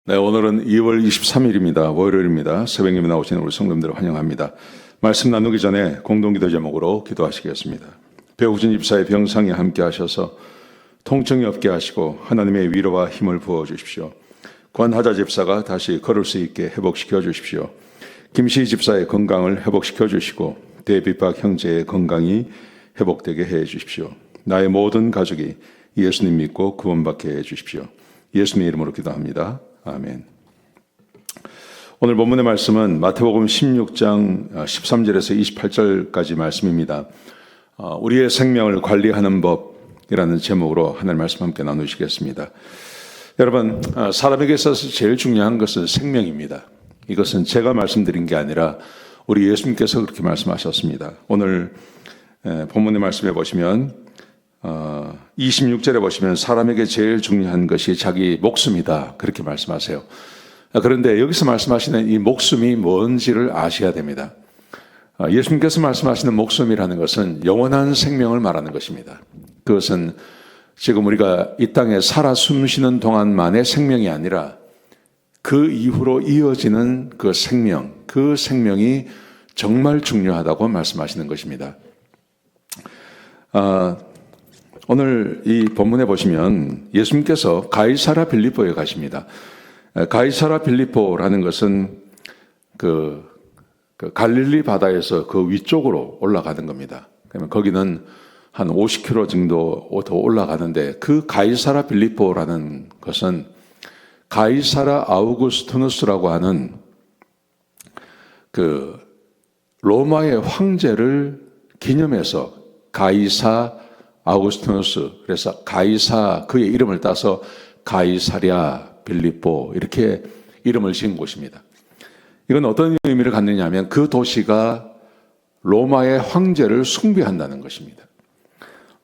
네, 오늘은 2월 23일입니다. 월요일입니다. 새벽 예배 나오시는 우리 성도님들을 환영합니다. 말씀 나누기 전에 공동기도 제목으로 기도하시겠습니다. 배우진 집사의 병상에 함께 하셔서 통증이 없게 하시고 하나님의 위로와 힘을 부어 주십시오. 권하자 집사가 다시 걸을 수 있게 회복시켜 주십시오. 김시 집사의 건강을 회복시켜 주시고 대비박 형제의 건강이 회복되게 해 주십시오. 나의 모든 가족이 예수님 믿고 구원받게 해 주십시오. 예수님의 이름으로 기도합니다. 아멘. 오늘 본문의 말씀은 마태복음 16장 13절에서 28절까지 말씀입니다. 우리의 생명을 관리하는 법이라는 제목으로 하나님 말씀 함께 나누시겠습니다. 여러분, 사람에게 있어서 제일 중요한 것은 생명입니다. 이것은 제가 말씀드린 게 아니라 우리 예수님께서 그렇게 말씀하셨습니다. 오늘 본문의 말씀에 보시면 26절에 보시면 사람에게 제일 중요한 것이 자기 목숨이다. 그렇게 말씀하세요. 그런데 여기서 말씀하시는 이 목숨이 뭔지를 아셔야 됩니다. 예수님께서 말씀하시는 목숨이라는 것은 영원한 생명을 말하는 것입니다. 그것은 지금 우리가 이 땅에 살아 숨쉬는 동안만의 생명이 아니라 그 이후로 이어지는 그 생명이 정말 중요하다고 말씀하시는 것입니다. 오늘 이 본문에 보시면 예수님께서 가이사라 빌립보에 가십니다. 가이사라 빌립보라는 것은 그 갈릴리 바다에서 그 위쪽으로 올라가는 겁니다. 그러면 거기는 한 50km 정도 더 올라가는데 그 가이사라 빌립보라는 것은 가이사라 아우구스투누스라고 하는 그 로마의 황제를 기념해서 가이사 아우구스투누스, 그래서 가이사, 그의 이름을 따서 가이사랴 빌립보 이렇게 이름을 지은 곳입니다. 이건 어떤 의미를 갖느냐 하면 그 도시가 로마의 황제를 숭배한다는 것입니다.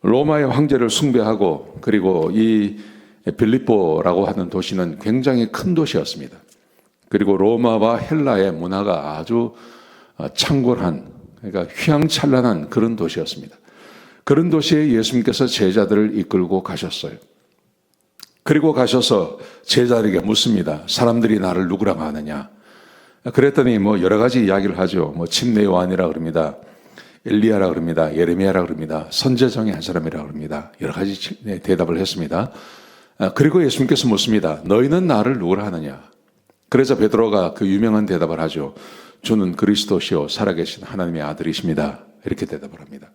로마의 황제를 숭배하고 그리고 이 빌립보라고 하는 도시는 굉장히 큰 도시였습니다. 그리고 로마와 헬라의 문화가 아주 창궐한, 그러니까 휘황찬란한 그런 도시였습니다. 그런 도시에 예수님께서 제자들을 이끌고 가셨어요. 그리고 가셔서 제자들에게 묻습니다. 사람들이 나를 누구라고 하느냐? 그랬더니 여러 가지 이야기를 하죠. 침례 요한이라 그럽니다. 엘리야라 그럽니다. 예레미야라 그럽니다. 선지 중에 한 사람이라 그럽니다. 여러 가지 대답을 했습니다. 그리고 예수님께서 묻습니다. 너희는 나를 누구라 하느냐? 그래서 베드로가 그 유명한 대답을 하죠. 주는 그리스도시요 살아계신 하나님의 아들이십니다. 이렇게 대답을 합니다.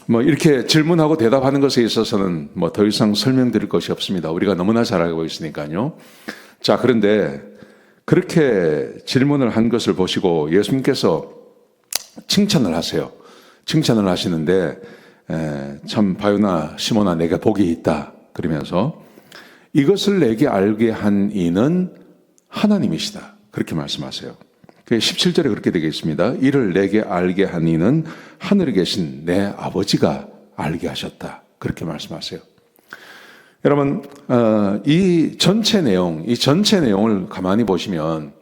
이렇게 질문하고 대답하는 것에 있어서는 더 이상 설명드릴 것이 없습니다. 우리가 너무나 잘 알고 있으니까요. 자, 그런데 그렇게 질문을 한 것을 보시고 예수님께서 칭찬을 하세요. 칭찬을 하시는데, 참, 바요나, 시몬아, 내가 복이 있다. 그러면서 이것을 내게 알게 한 이는 하나님이시다. 그렇게 말씀하세요. 17절에 그렇게 되겠습니다. 이를 내게 알게 한 이는 하늘에 계신 내 아버지가 알게 하셨다. 그렇게 말씀하세요. 여러분, 이 전체 내용을 가만히 보시면,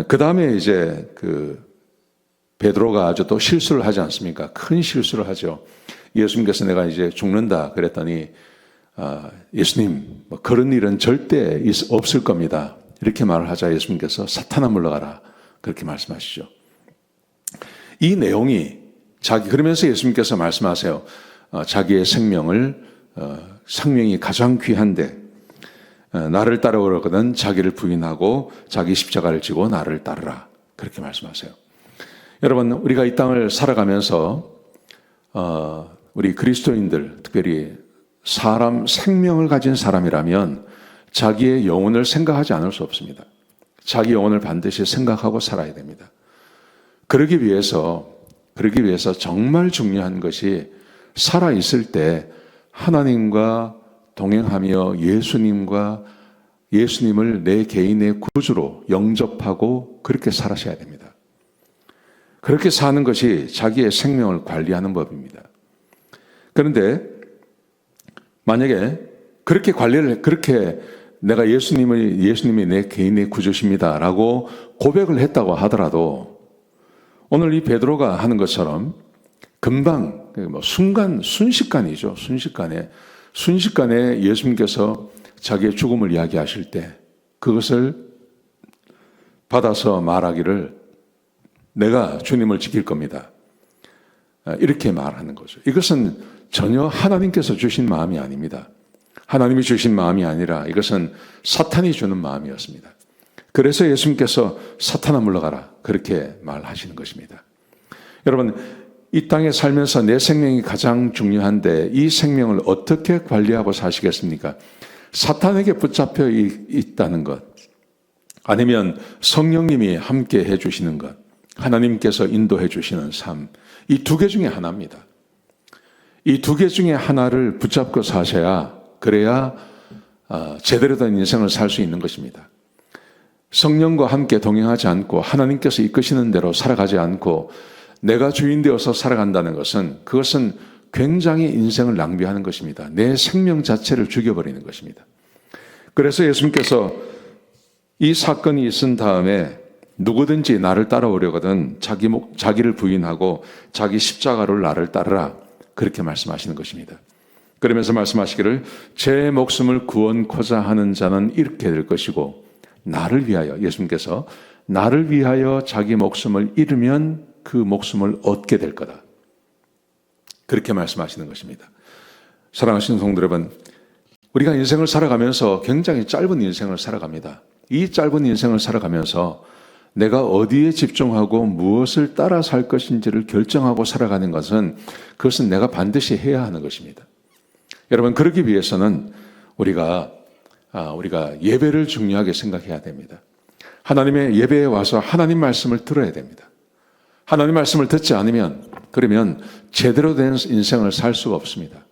그 다음에 이제 베드로가 아주 또 실수를 하지 않습니까? 큰 실수를 하죠. 예수님께서 내가 이제 죽는다 그랬더니, 예수님, 그런 일은 절대 없을 겁니다. 이렇게 말을 하자 예수님께서 사탄아 물러가라. 그렇게 말씀하시죠. 이 내용이 그러면서 예수님께서 말씀하세요. 자기의 생명이 가장 귀한데 나를 따르거든 자기를 부인하고 자기 십자가를 지고 나를 따르라. 그렇게 말씀하세요. 여러분, 우리가 이 땅을 살아가면서 우리 그리스도인들, 특별히 생명을 가진 사람이라면 자기의 영혼을 생각하지 않을 수 없습니다. 자기 영혼을 반드시 생각하고 살아야 됩니다. 그러기 위해서 정말 중요한 것이 살아있을 때 하나님과 동행하며 예수님을 내 개인의 구주로 영접하고 그렇게 살아셔야 됩니다. 그렇게 사는 것이 자기의 생명을 관리하는 법입니다. 그런데 만약에 그렇게 내가 예수님이 내 개인의 구주십니다 라고 고백을 했다고 하더라도 오늘 이 베드로가 하는 것처럼 금방 순식간에 예수님께서 자기의 죽음을 이야기하실 때 그것을 받아서 말하기를 내가 주님을 지킬 겁니다. 이렇게 말하는 거죠. 이것은 전혀 하나님께서 주신 마음이 아닙니다. 하나님이 주신 마음이 아니라 이것은 사탄이 주는 마음이었습니다. 그래서 예수님께서 사탄아 물러가라 그렇게 말하시는 것입니다. 여러분, 이 땅에 살면서 내 생명이 가장 중요한데 이 생명을 어떻게 관리하고 사시겠습니까? 사탄에게 붙잡혀 있다는 것, 아니면 성령님이 함께 해주시는 것, 하나님께서 인도해 주시는 삶, 이 두 개 중에 하나입니다. 이 두 개 중에 하나를 붙잡고 사셔야, 그래야 제대로 된 인생을 살 수 있는 것입니다. 성령과 함께 동행하지 않고 하나님께서 이끄시는 대로 살아가지 않고 내가 주인 되어서 살아간다는 것은, 그것은 굉장히 인생을 낭비하는 것입니다. 내 생명 자체를 죽여버리는 것입니다. 그래서 예수님께서 이 사건이 있은 다음에 누구든지 나를 따라오려거든 자기를 부인하고 자기 십자가로 나를 따르라 그렇게 말씀하시는 것입니다. 그러면서 말씀하시기를 제 목숨을 구원코자 하는 자는 이렇게 될 것이고 나를 위하여, 예수님께서 나를 위하여 자기 목숨을 잃으면 그 목숨을 얻게 될 거다. 그렇게 말씀하시는 것입니다. 사랑하시는 성도 여러분, 우리가 인생을 살아가면서 굉장히 짧은 인생을 살아갑니다. 이 짧은 인생을 살아가면서 내가 어디에 집중하고 무엇을 따라 살 것인지를 결정하고 살아가는 것은, 그것은 내가 반드시 해야 하는 것입니다. 여러분, 그러기 위해서는 우리가 예배를 중요하게 생각해야 됩니다. 하나님의 예배에 와서 하나님 말씀을 들어야 됩니다. 하나님 말씀을 듣지 않으면, 그러면 제대로 된 인생을 살 수가 없습니다.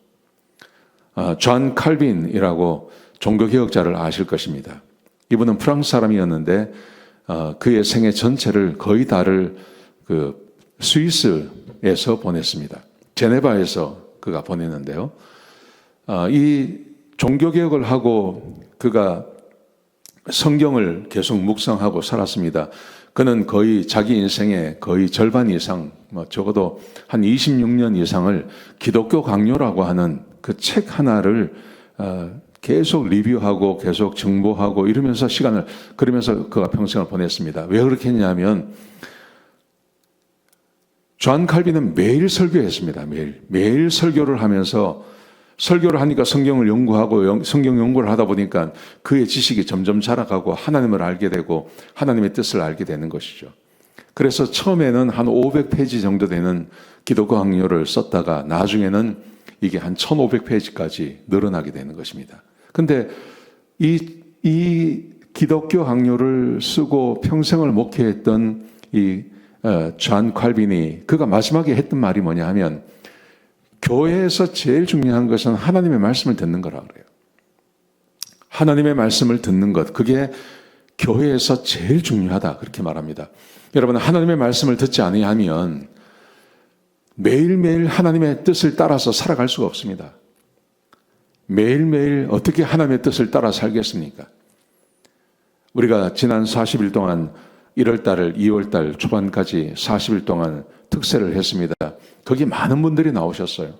존 칼빈이라고 종교개혁자를 아실 것입니다. 이분은 프랑스 사람이었는데 그의 생애 전체를 거의 다를 스위스에서 보냈습니다. 제네바에서 그가 보냈는데요. 이 종교개혁을 하고 그가 성경을 계속 묵상하고 살았습니다. 그는 거의 자기 인생의 거의 절반 이상, 적어도 한 26년 이상을 기독교 강요라고 하는 그 책 하나를 계속 리뷰하고 계속 정보하고 이러면서 그러면서 그가 평생을 보냈습니다. 왜 그렇게 했냐면 존 칼빈은 매일 설교했습니다. 매일 설교를 하면서, 설교를 하니까 성경을 연구하고 성경 연구를 하다 보니까 그의 지식이 점점 자라가고 하나님을 알게 되고 하나님의 뜻을 알게 되는 것이죠. 그래서 처음에는 한 500페이지 정도 되는 기독교 강요를 썼다가 나중에는 이게 한 1500페이지까지 늘어나게 되는 것입니다. 근데 이 기독교 강요를 쓰고 평생을 목회했던 존 칼빈이 그가 마지막에 했던 말이 뭐냐 하면, 교회에서 제일 중요한 것은 하나님의 말씀을 듣는 거라고 그래요. 하나님의 말씀을 듣는 것, 그게 교회에서 제일 중요하다 그렇게 말합니다. 여러분, 하나님의 말씀을 듣지 아니하면 매일매일 하나님의 뜻을 따라서 살아갈 수가 없습니다. 매일매일 어떻게 하나님의 뜻을 따라 살겠습니까? 우리가 지난 40일 동안 1월달, 2월달 초반까지 40일 동안 특세를 했습니다. 거기 많은 분들이 나오셨어요.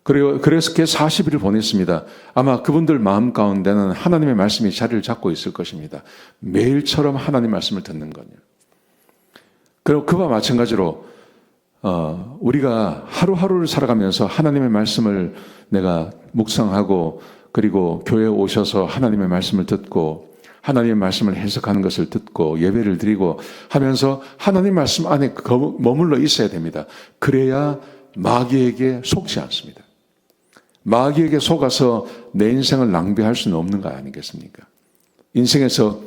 그래서 그 40일을 보냈습니다. 아마 그분들 마음 가운데는 하나님의 말씀이 자리를 잡고 있을 것입니다. 매일처럼 하나님 말씀을 듣는 거요. 그리고 그와 마찬가지로 우리가 하루하루를 살아가면서 하나님의 말씀을 내가 묵상하고, 그리고 교회에 오셔서 하나님의 말씀을 듣고 하나님의 말씀을 해석하는 것을 듣고 예배를 드리고 하면서 하나님 말씀 안에 머물러 있어야 됩니다. 그래야 마귀에게 속지 않습니다. 마귀에게 속아서 내 인생을 낭비할 수는 없는 거 아니겠습니까? 인생에서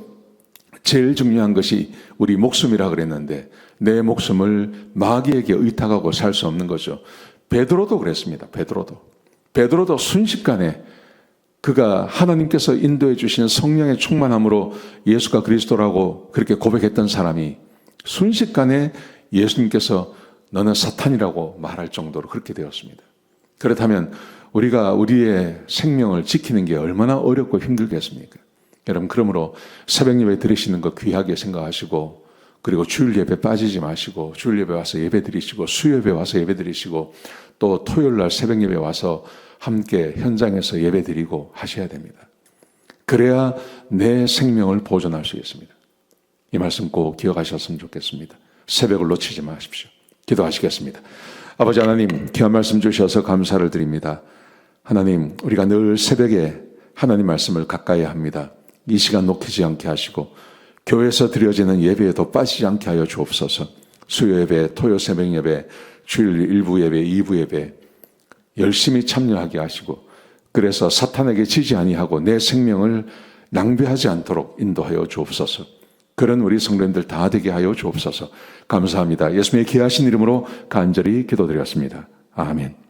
제일 중요한 것이 우리 목숨이라 그랬는데 내 목숨을 마귀에게 의탁하고 살 수 없는 거죠. 베드로도 그랬습니다. 베드로도 순식간에 그가 하나님께서 인도해 주시는 성령의 충만함으로 예수가 그리스도라고 그렇게 고백했던 사람이 순식간에 예수님께서 너는 사탄이라고 말할 정도로 그렇게 되었습니다. 그렇다면 우리가 우리의 생명을 지키는 게 얼마나 어렵고 힘들겠습니까? 여러분, 그러므로 새벽 예배 드리시는 거 귀하게 생각하시고, 그리고 주일 예배 빠지지 마시고 주일 예배 와서 예배 드리시고 수요예배 와서 예배 드리시고 또 토요일 날 새벽 예배 와서 함께 현장에서 예배 드리고 하셔야 됩니다. 그래야 내 생명을 보존할 수 있습니다. 이 말씀 꼭 기억하셨으면 좋겠습니다. 새벽을 놓치지 마십시오. 기도하시겠습니다. 아버지 하나님, 귀한 말씀 주셔서 감사를 드립니다. 하나님, 우리가 늘 새벽에 하나님 말씀을 가까이 합니다. 이 시간 놓치지 않게 하시고 교회에서 드려지는 예배에도 빠지지 않게 하여 주옵소서. 수요 예배, 토요 새벽 예배, 주일 일부 예배, 2부 예배 열심히 참여하게 하시고 그래서 사탄에게 지지 아니하고 내 생명을 낭비하지 않도록 인도하여 주옵소서. 그런 우리 성도님들 다 되게 하여 주옵소서. 감사합니다. 예수님의 귀하신 이름으로 간절히 기도드렸습니다. 아멘.